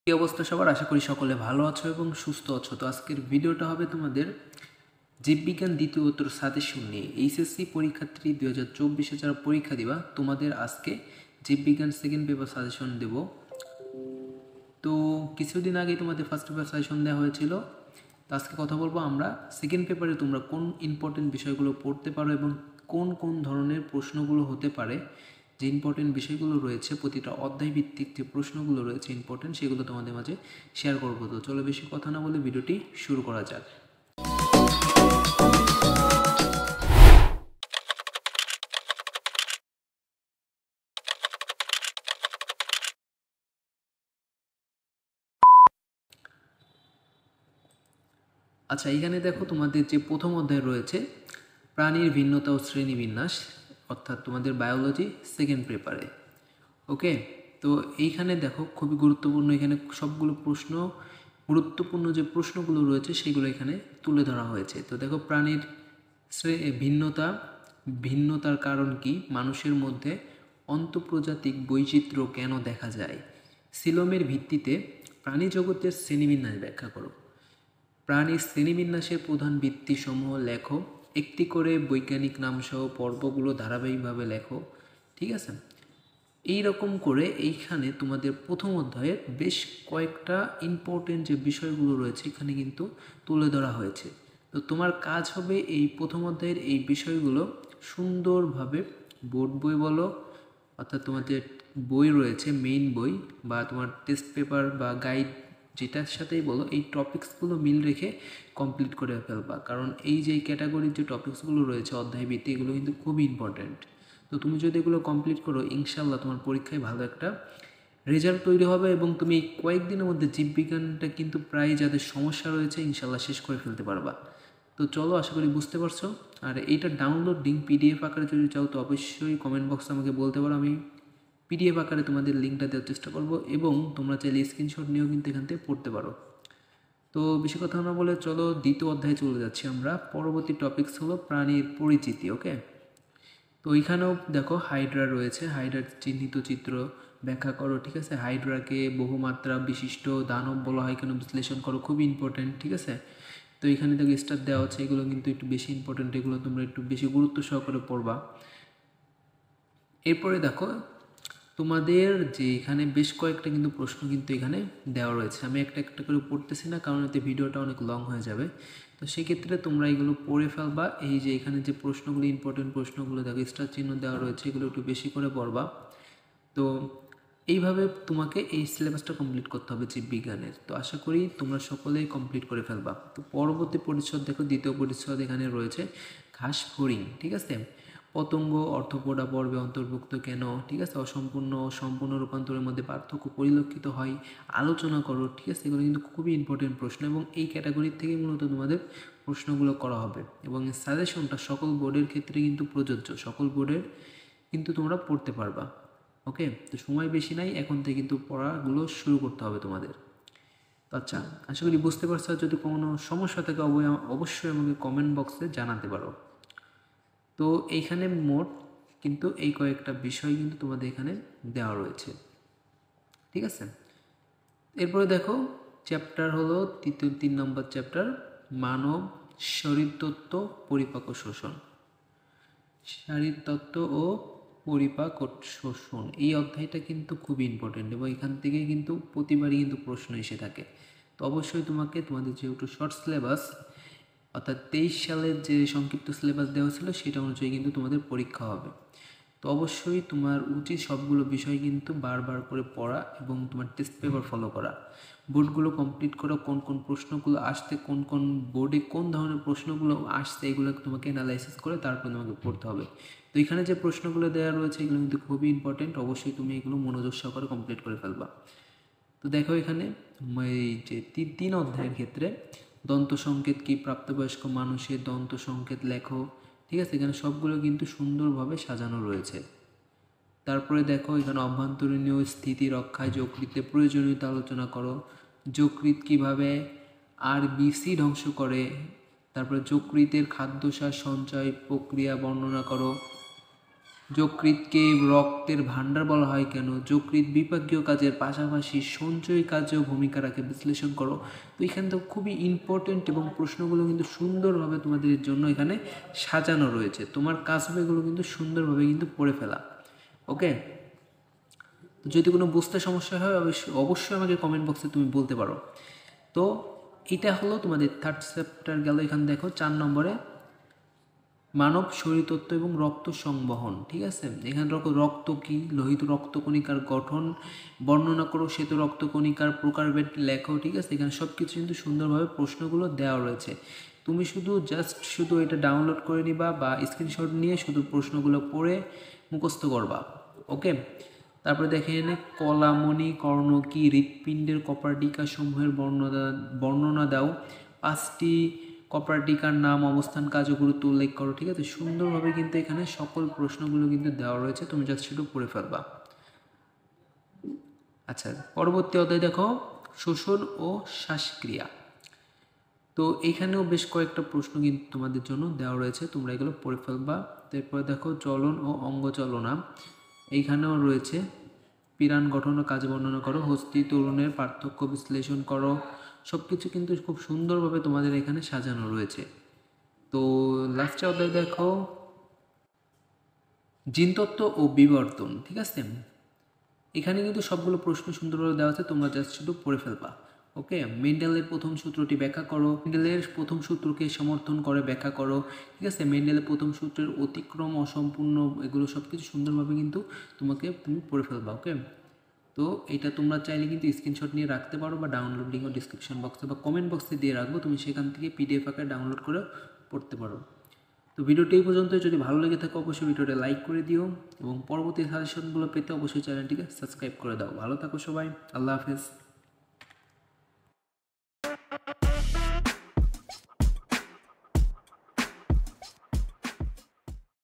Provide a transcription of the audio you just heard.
কি অবস্থা সবার? আশা করি সকলে ভালো আছো এবং সুস্থ আছো। তো আজকের ভিডিওটা হবে তোমাদের জীববিজ্ঞান দ্বিতীয়তর সাজেশন নিয়ে। এইচএসসি পরীক্ষার্থী 2024-এ যারা পরীক্ষা দিবা, তোমাদের আজকে জীববিজ্ঞান সেকেন্ড পেপার সাজেশন দেব। তো কিছুদিন আগে তোমাদের ফার্স্ট পেপার সাজেশন দেওয়া হয়েছিল। তো আজকে কথা বলবো আমরা সেকেন্ড পেপারে তোমরা কোন ইম্পর্টেন্ট বিষয়গুলো পড়তে পারো এবং কোন কোন ধরনের প্রশ্নগুলো হতে পারে, যে ইম্পর্টেন্ট বিষয়গুলো রয়েছে, প্রতিটা অধ্যায় ভিত্তিক যে প্রশ্নগুলো রয়েছে ইম্পর্টেন্ট, সেগুলো তোমাদের মাঝে শেয়ার করবো। তো চলো বেশি কথা না বলে ভিডিওটি শুরু করা যাক। আচ্ছা, এখানে দেখো তোমাদের যে প্রথম অধ্যায় রয়েছে প্রাণীর ভিন্নতা ও শ্রেণীবিন্যাস, অর্থাৎ তোমাদের বায়োলজি সেকেন্ড পেপারে। ওকে, তো এইখানে দেখো খুবই গুরুত্বপূর্ণ, এখানে সবগুলো প্রশ্ন, গুরুত্বপূর্ণ যে প্রশ্নগুলো রয়েছে সেগুলো এখানে তুলে ধরা হয়েছে। তো দেখো, প্রাণীর ভিন্নতার কারণ কি, মানুষের মধ্যে অন্তঃপ্রজাতিক বৈচিত্র্য কেন দেখা যায়, সিলোমের ভিত্তিতে প্রাণী জগতের শ্রেণীবিন্যাস ব্যাখ্যা করো, প্রাণীর শ্রেণীবিন্যাসের প্রধান ভিত্তিসমূহ লেখো, একটি করে বৈজ্ঞানিক নামসহ পর্বগুলো ধারাবাহিকভাবে লেখো। ঠিক আছে, এই রকম করে এইখানে তোমাদের প্রথম অধ্যায়ের বেশ কয়েকটা ইম্পর্টেন্ট যে বিষয়গুলো রয়েছে এখানে কিন্তু তুলে ধরা হয়েছে। তো তোমার কাজ হবে এই প্রথম অধ্যায়ের এই বিষয়গুলো সুন্দরভাবে বোর্ড বই বলো, অর্থাৎ তোমাদের বই রয়েছে মেইন বই বা তোমার টেস্ট পেপার বা গাইড, যেটার সাথেই বলো, এই টপিকসগুলো মিল রেখে কমপ্লিট করে ফেলবা। কারণ এই যে ক্যাটাগরির যে টপিকসগুলো রয়েছে অধ্যায় ভিত্তিক, এগুলো কিন্তু খুবই ইম্পর্ট্যান্ট। তো তুমি যদি এগুলো কমপ্লিট করো, ইনশাল্লাহ তোমার পরীক্ষায় ভালো একটা রেজাল্ট তৈরি হবে এবং তুমি এই কয়েকদিনের মধ্যে জীববিজ্ঞানটা কিন্তু প্রায় যাদের সমস্যা রয়েছে ইনশাল্লাহ শেষ করে ফেলতে পারবা। তো চলো, আশা করি বুঝতে পারছো। আর এইটা ডাউনলোড লিঙ্ক পিডিএফ আকারে যদি চাও তো অবশ্যই কমেন্ট বক্সে আমাকে বলতে পারো, আমি পিডিএফ আকারে তোমাদের লিঙ্কটা দেওয়ার চেষ্টা করব এবং তোমরা চাইলে স্ক্রিনশট নিয়েও কিন্তু এখান থেকে পড়তে পারো। তো বেশি কথা না বলে চলো দ্বিতীয় অধ্যায়ে চলে যাচ্ছি আমরা। পরবর্তী টপিকস হলো প্রাণীর পরিচিতি। ওকে, তো ওইখানেও দেখো হাইড্রা রয়েছে, হাইড্রার চিহ্নিত চিত্র ব্যাখ্যা করো। ঠিক আছে, হাইড্রাকে বহুমাত্রা বিশিষ্ট দানব বলা হয় কেন বিশ্লেষণ করো, খুবই ইম্পর্টেন্ট। ঠিক আছে, তো এখানে দেখো স্টার দেওয়া হচ্ছে, এগুলো কিন্তু একটু বেশি ইম্পর্টেন্ট, এগুলো তোমরা একটু বেশি গুরুত্ব সহকারে পড়বা। এরপরে দেখো তোমাদের যে এখানে বেশ কয়েকটা কিন্তু প্রশ্ন কিন্তু এখানে দেওয়া রয়েছে, আমি একটা একটা করে পড়তেছি না কারণ এতে ভিডিওটা অনেক লং হয়ে যাবে। তো সেক্ষেত্রে তোমরা এগুলো পড়ে ফেলবা। এই যে এখানে যে প্রশ্নগুলো, ইম্পর্টেন্ট প্রশ্নগুলো দেখো স্টার চিহ্ন দেওয়া রয়েছে, এগুলো একটু বেশি করে পড়বা। তো এইভাবে তোমাকে এই সিলেবাসটা কমপ্লিট করতে হবে জীববিজ্ঞানের। তো আশা করি তোমরা সকলেই কমপ্লিট করে ফেলবা। তো পরবর্তী পরিচ্ছদ দেখো, দ্বিতীয় পরিচ্ছদ এখানে রয়েছে ঘাস ফড়িং। ঠিক আছে, পতঙ্গ অর্থোপোডা পর্বে অন্তর্ভুক্ত কেন, ঠিক আছে, অসম্পূর্ণ ও সম্পূর্ণ রূপান্তরের মধ্যে পার্থক্য পরিলক্ষিত হয়, আলোচনা করো। ঠিক আছে, এগুলো কিন্তু খুবই ইম্পর্টেন্ট প্রশ্ন এবং এই ক্যাটাগরির থেকে মূলত তোমাদের প্রশ্নগুলো করা হবে এবং এই সাজেশনটা সকল বোর্ডের ক্ষেত্রে কিন্তু প্রযোজ্য, সকল বোর্ডের কিন্তু তোমরা পড়তে পারবা। ওকে, তো সময় বেশি নাই, এখন থেকে কিন্তু পড়াগুলো শুরু করতে হবে তোমাদের। তো আচ্ছা, আশা করি বুঝতে পারছো। যদি কোনো সমস্যা থাকে অবশ্যই আমাকে কমেন্ট বক্সে জানাতে পারো। তো এইখানে মোট কিন্তু এই কয়েকটা বিষয় কিন্তু তোমাদের এখানে দেওয়া রয়েছে। ঠিক আছে, এরপরে দেখো চ্যাপ্টার হলো তিন নম্বর চ্যাপ্টার, মানব শরীরতত্ত্ব পরিপাক ও শোষণ। শারীরতত্ত্ব ও পরিপাক ও শোষণ, এই অধ্যায়টা কিন্তু খুবই ইম্পর্টেন্ট এবং এখান থেকে কিন্তু প্রতিবারই কিন্তু প্রশ্ন এসে থাকে। তো অবশ্যই তোমাদের যেহেতু শর্ট সিলেবাস, অর্থাৎ 23 সালের যে সংক্ষিপ্ত সিলেবাস দেওয়া ছিল সেটা অনুযায়ী কিন্তু তোমাদের পরীক্ষা হবে। তো অবশ্যই তোমার উচিত সবগুলো বিষয় কিন্তু বারবার করে পড়া এবং তোমার টেস্ট পেপার ফলো করা, বোর্ডগুলো কমপ্লিট করো, কোন কোন প্রশ্নগুলো আসতে, কোন কোন বোর্ডে কোন ধরনের প্রশ্নগুলো আসছে, এগুলো তোমাকে অ্যানালাইসিস করে তারপর তোমাকে পড়তে হবে। তো এখানে যে প্রশ্নগুলো দেওয়া রয়েছে এগুলো কিন্তু খুবই ইম্পর্টেন্ট, অবশ্যই তুমি এগুলো মনোযোগ সহকারে কমপ্লিট করে ফেলবা। তো দেখো এখানে এই যে তিন অধ্যায়ের ক্ষেত্রে দন্ত সংকেত কি, প্রাপ্তবয়স্ক মানুষের দন্ত সংকেত লেখো। ঠিক আছে, এখানে সবগুলো কিন্তু সুন্দরভাবে সাজানো রয়েছে। তারপরে দেখো এখানে অভ্যন্তরীণ স্থিতি রক্ষায় যকৃতের প্রয়োজনীয়তা আলোচনা করো, যকৃৎ কীভাবে আরবিসি ধ্বংস করে, তারপরে যকৃতের খাদ্যসার সঞ্চয় প্রক্রিয়া বর্ণনা করো। যকৃৎকে রক্তের ভাণ্ডার বলা হয় কেন, যকৃৎ বিপাকীয় কাজের পাশাপাশি সঞ্চয়ী কাজেও ভূমিকা রাখে, বিশ্লেষণ করো। তো এখানে তো খুবই ইম্পর্টেন্ট এবং প্রশ্নগুলো কিন্তু সুন্দরভাবে তোমাদের জন্য এখানে সাজানো রয়েছে। তোমার কাজ হবে এগুলো কিন্তু সুন্দরভাবে কিন্তু পড়ে ফেলা। ওকে, তো যদি কোনো বুঝতে সমস্যা হয় অবশ্যই আমাকে কমেন্ট বক্সে তুমি বলতে পারো। তো এটা হলো তোমাদের 3rd চ্যাপ্টার গেল। এখানে দেখো 4 নম্বরে মানব শরীরতত্ত্ব এবং রক্ত সংবহন। ঠিক আছে, এখানে রক্ত কি, লোহিত রক্তকণিকার গঠন বর্ণনা করো, শ্বেত রক্তকণিকার প্রকারভেদ লেখো। ঠিক আছে, এখানে সব কিছু কিন্তু সুন্দরভাবে প্রশ্নগুলো দেওয়া রয়েছে। তুমি শুধু এটা ডাউনলোড করে নিবা বা স্ক্রিনশট নিয়ে শুধু প্রশ্নগুলো পড়ে মুখস্থ করবা। ওকে, তারপরে দেখেন কলামণি কর্ণ কি, হৃৎপিণ্ডের কপার্টিকা সমূহের বর্ণনা দাও, 5টি কপার্টিকার নাম, অবস্থান, কাজ ও গুরুত্ব উল্লেখ করো। ঠিক আছে, সুন্দরভাবে কিন্তু এখানে সকল প্রশ্নগুলো কিন্তু দেওয়া রয়েছে, তুমি জাস্ট শুধু পড়ে ফেলবা। আচ্ছা, পরবর্তী অধ্যায় দেখো শোষণ ও শ্বাসক্রিয়া। তো এখানেও বেশ কয়েকটা প্রশ্ন কিন্তু তোমাদের জন্য দেওয়া রয়েছে, তোমরা এগুলো পড়ে ফেলবা। তারপরে দেখো চলন ও অঙ্গচলনা, এইখানেও রয়েছে পিরান গঠন ও কাজ বর্ণনা করো, হস্তি তরুণের পার্থক্য বিশ্লেষণ করো। সব কিছু কিন্তু খুব সুন্দরভাবে তোমাদের এখানে সাজানো রয়েছে। তো লাস্টে অধ্যায় দেখো জিনতত্ত্ব ও বিবর্তন। ঠিক আছে, এখানে কিন্তু সবগুলো প্রশ্ন সুন্দরভাবে দেওয়া আছে, তোমরা জাস্ট শুধু পড়ে ফেলবা। ওকে, মেন্ডেলের প্রথম সূত্রটি ব্যাখ্যা করো, মেন্ডেলের প্রথম সূত্রকে সমর্থন করে ব্যাখ্যা করো। ঠিক আছে, মেন্ডেলের প্রথম সূত্রের অতিক্রম, অসম্পূর্ণ, এগুলো সব কিছু সুন্দরভাবে কিন্তু তুমি পড়ে ফেলবা। ওকে, তো এটা তোমরা চাইলে কিন্তু স্ক্রিনশট নিয়ে রাখতে পারো বা ডাউনলোড লিঙ্ক ডিসক্রিপশন বক্সে বা কমেন্ট বক্সে দিয়ে রাখবো, তুমি সেখান থেকে পিডিএফ আকারে ডাউনলোড করে পড়তে পারো। তো ভিডিওটি এই পর্যন্ত, যদি ভালো লেগে থাকে অবশ্যই ভিডিওটা লাইক করে দিও এবং পরবর্তী সাজেশনগুলো পেতে অবশ্যই চ্যানেলটিকে সাবস্ক্রাইব করে দাও। ভালো থাকো সবাই, আল্লাহ হাফেজ।